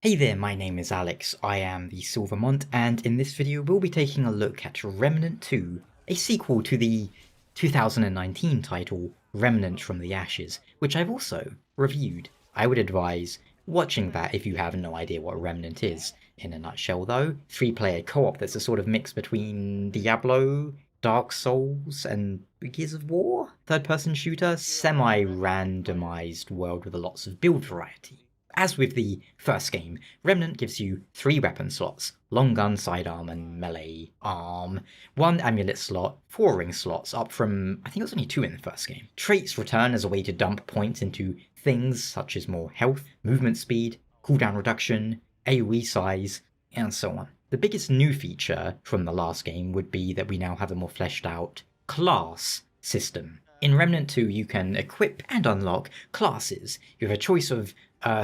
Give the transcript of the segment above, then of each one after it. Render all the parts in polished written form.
Hey there, my name is Alex, I am the Silver Mont, and in this video we'll be taking a look at Remnant 2, a sequel to the 2019 title Remnant from the Ashes, which I've also reviewed. I would advise watching that if you have no idea what Remnant is. In a nutshell though, 3-player co-op that's a sort of mix between Diablo, Dark Souls, and Gears of War? Third-person shooter, semi-randomized world with lots of build variety. As with the first game, Remnant gives you 3 weapon slots, long gun, sidearm, and melee arm, 1 amulet slot, 4 ring slots, up from, I think it was only 2 in the first game. Traits return as a way to dump points into things such as more health, movement speed, cooldown reduction, AoE size, and so on. The biggest new feature from the last game would be that we now have a more fleshed out class system. In Remnant 2, you can equip and unlock classes. You have a choice of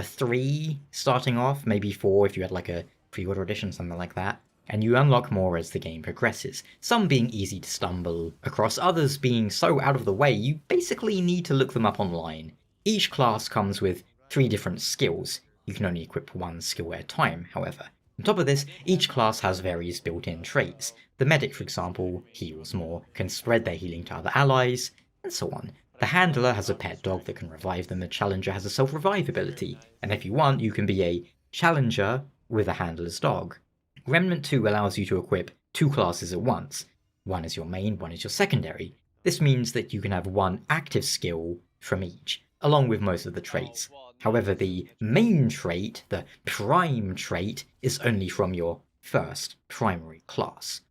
3 starting off, maybe 4 if you had like a pre-order edition, something like that. And you unlock more as the game progresses, some being easy to stumble across, others being so out of the way you basically need to look them up online. Each class comes with 3 different skills. You can only equip 1 skill at a time, however. On top of this, each class has various built-in traits. The medic, for example, heals more, can spread their healing to other allies, and so on. The handler has a pet dog that can revive them, the challenger has a self-revive ability, and if you want, you can be a challenger with a handler's dog. Remnant 2 allows you to equip 2 classes at once. One is your main, one is your secondary. This means that you can have 1 active skill from each, along with most of the traits. However, the main trait, the prime trait, is only from your first primary class.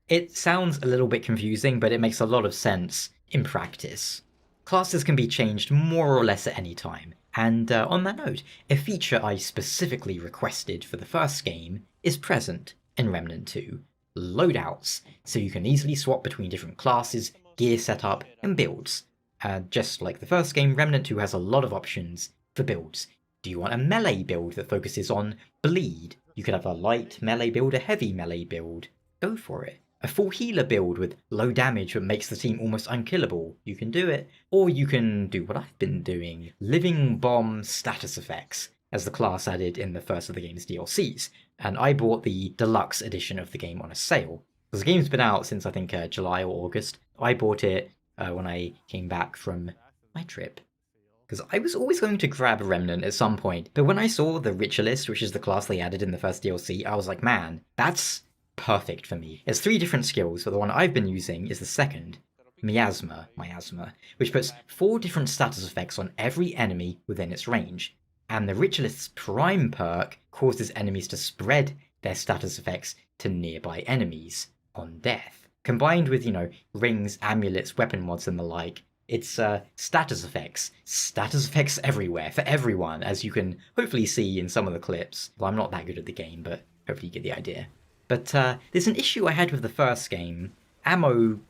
It sounds a little bit confusing, but it makes a lot of sense in practice. Classes can be changed more or less at any time, and on that note, a feature I specifically requested for the first game is present in Remnant 2, loadouts, so you can easily swap between different classes, gear setup, and builds. Just like the first game, Remnant 2 has a lot of options for builds. Do you want a melee build that focuses on bleed? You could have a light melee build, a heavy melee build. Go for it. A full healer build with low damage that makes the team almost unkillable. You can do it. Or you can do what I've been doing. Living Bomb status effects, as the class added in the first of the game's DLCs. And I bought the deluxe edition of the game on a sale. Because the game's been out since I think July or August. I bought it when I came back from my trip. Because I was always going to grab Remnant at some point. But when I saw the Ritualist, which is the class they added in the first DLC, I was like, man, that's perfect for me. It's 3 different skills, but the one I've been using is the second, miasma, which puts 4 different status effects on every enemy within its range. And the Ritualist's prime perk causes enemies to spread their status effects to nearby enemies on death. Combined with, rings, amulets, weapon mods, and the like, it's status effects everywhere, for everyone, as you can hopefully see in some of the clips. Well, I'm not that good at the game, but hopefully you get the idea. But there's an issue I had with the first game. Ammo,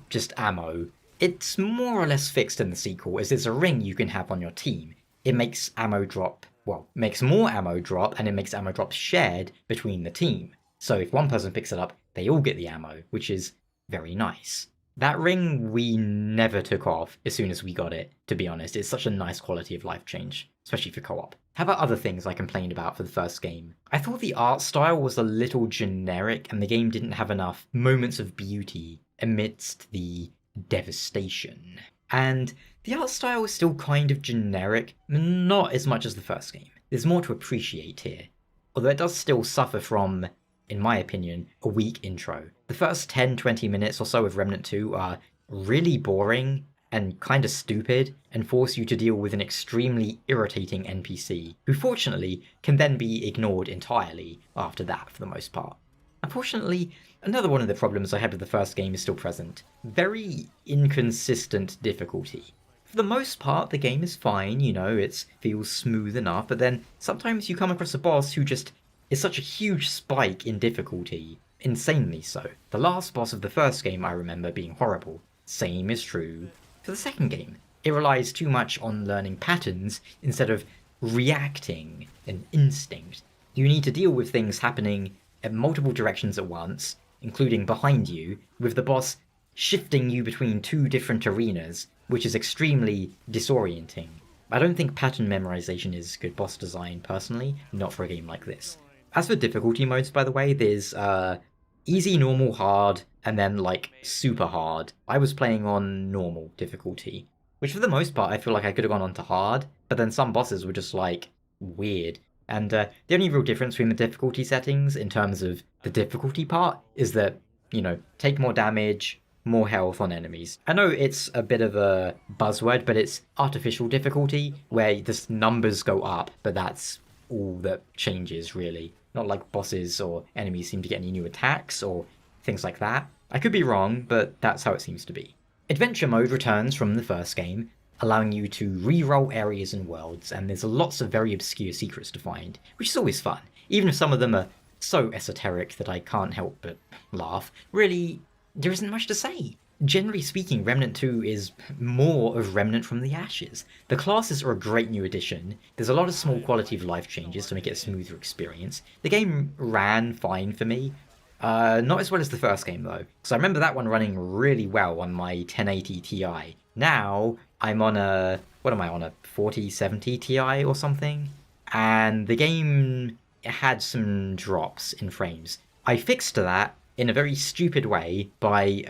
just ammo. It's more or less fixed in the sequel, as there's a ring you can have on your team. It makes ammo drop, makes more ammo drop, and it makes ammo drop shared between the team. So if one person picks it up, they all get the ammo, which is very nice. That ring we never took off as soon as we got it, to be honest. It's such a nice quality of life change, especially for co-op. How about other things I complained about for the first game? I thought the art style was a little generic and the game didn't have enough moments of beauty amidst the devastation. And the art style is still kind of generic, not as much as the first game. There's more to appreciate here, although it does still suffer from, in my opinion, a weak intro. The first 10-20 minutes or so of Remnant 2 are really boring and kinda stupid, and force you to deal with an extremely irritating NPC, who fortunately can then be ignored entirely after that for the most part. Unfortunately, another one of the problems I had with the first game is still present. Very inconsistent difficulty. For the most part, the game is fine, it feels smooth enough, but then sometimes you come across a boss who just is such a huge spike in difficulty, insanely so. The last boss of the first game I remember being horrible. Same is true for the second game. It relies too much on learning patterns instead of reacting and instinct. You need to deal with things happening at multiple directions at once, including behind you, with the boss shifting you between 2 different arenas, which is extremely disorienting. I don't think pattern memorization is good boss design, personally, not for a game like this. As for difficulty modes, by the way, there's easy, normal, hard, and then like super hard. I was playing on normal difficulty, which for the most part I feel like I could have gone on to hard, but then some bosses were just like weird. And the only real difference between the difficulty settings in terms of the difficulty part is that, take more damage, more health on enemies. I know it's a bit of a buzzword, but it's artificial difficulty, where the numbers go up, but that's all that changes, really. Not like bosses or enemies seem to get any new attacks or things like that. I could be wrong, but that's how it seems to be. Adventure mode returns from the first game, allowing you to re-roll areas and worlds, and there's lots of very obscure secrets to find, which is always fun, even if some of them are so esoteric that I can't help but laugh. Really, there isn't much to say. Generally speaking, Remnant 2 is more of Remnant from the Ashes. The classes are a great new addition, there's a lot of small quality of life changes to make it a smoother experience. The game ran fine for me. Not as well as the first game though, because I remember that one running really well on my 1080 Ti. Now, I'm on a, what am I on, a 4070 Ti or something? And the game had some drops in frames. I fixed that in a very stupid way by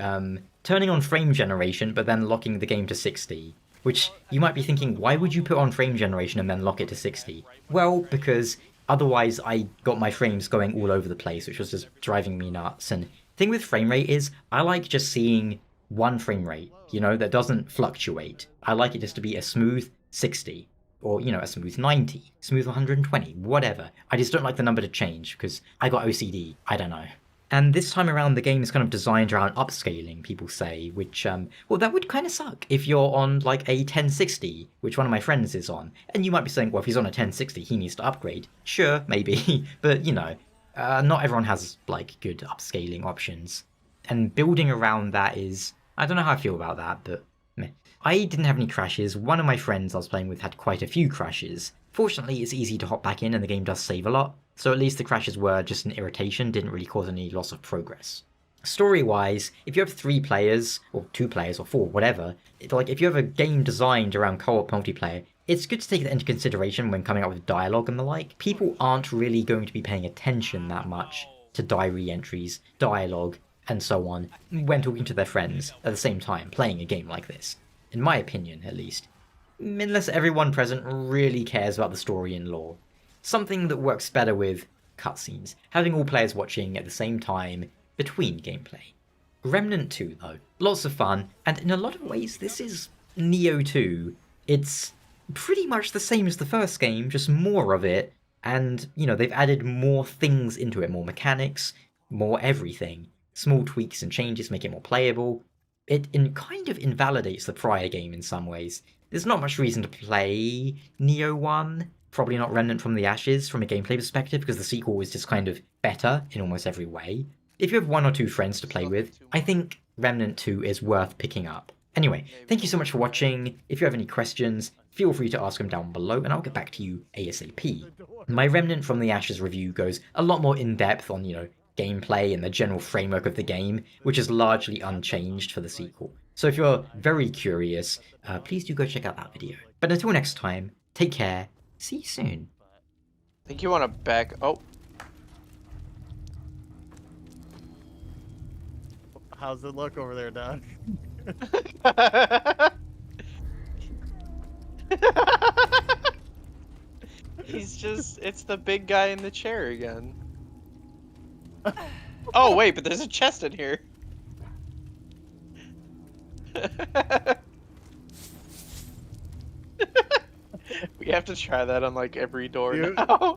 turning on frame generation but then locking the game to 60. Which you might be thinking, why would you put on frame generation and then lock it to 60? Well, because otherwise I got my frames going all over the place, which was just driving me nuts. And the thing with frame rate is, I like just seeing one frame rate, that doesn't fluctuate. I like it just to be a smooth 60. Or, a smooth 90, smooth 120, whatever. I just don't like the number to change, because I got OCD, I don't know. And this time around, the game is kind of designed around upscaling, people say, which, well, that would kind of suck if you're on, like, a 1060, which one of my friends is on. And you might be saying, well, if he's on a 1060, he needs to upgrade. Sure, maybe, but, not everyone has, like, good upscaling options. And building around that is, I don't know how I feel about that, but meh. I didn't have any crashes. One of my friends I was playing with had quite a few crashes. Fortunately, it's easy to hop back in and the game does save a lot, so at least the crashes were just an irritation, didn't really cause any loss of progress. Story-wise, if you have 3 players, or 2 players, or 4, whatever, if you have a game designed around co-op multiplayer, it's good to take that into consideration when coming up with dialogue and the like. People aren't really going to be paying attention that much to diary entries, dialogue, and so on, when talking to their friends at the same time playing a game like this. In my opinion, at least. Unless everyone present really cares about the story and lore. Something that works better with cutscenes, having all players watching at the same time between gameplay. Remnant 2, though, lots of fun, and in a lot of ways this is Neo 2. It's pretty much the same as the first game, just more of it, and, they've added more things into it, more mechanics, more everything. Small tweaks and changes make it more playable. It kind of invalidates the prior game in some ways. There's not much reason to play Neo 1, probably not Remnant from the Ashes from a gameplay perspective, because the sequel is just kind of better in almost every way. If you have 1 or 2 friends to play with, I think Remnant 2 is worth picking up. Anyway, thank you so much for watching. If you have any questions, feel free to ask them down below and I'll get back to you ASAP. My Remnant from the Ashes review goes a lot more in-depth on, gameplay and the general framework of the game, which is largely unchanged for the sequel. So if you're very curious, please do go check out that video. But until next time, take care, see you soon. I think you want to back... Oh. How's it look over there, Doug? He's just... It's the big guy in the chair again. Oh, wait, but there's a chest in here. We have to try that on, like, every door now.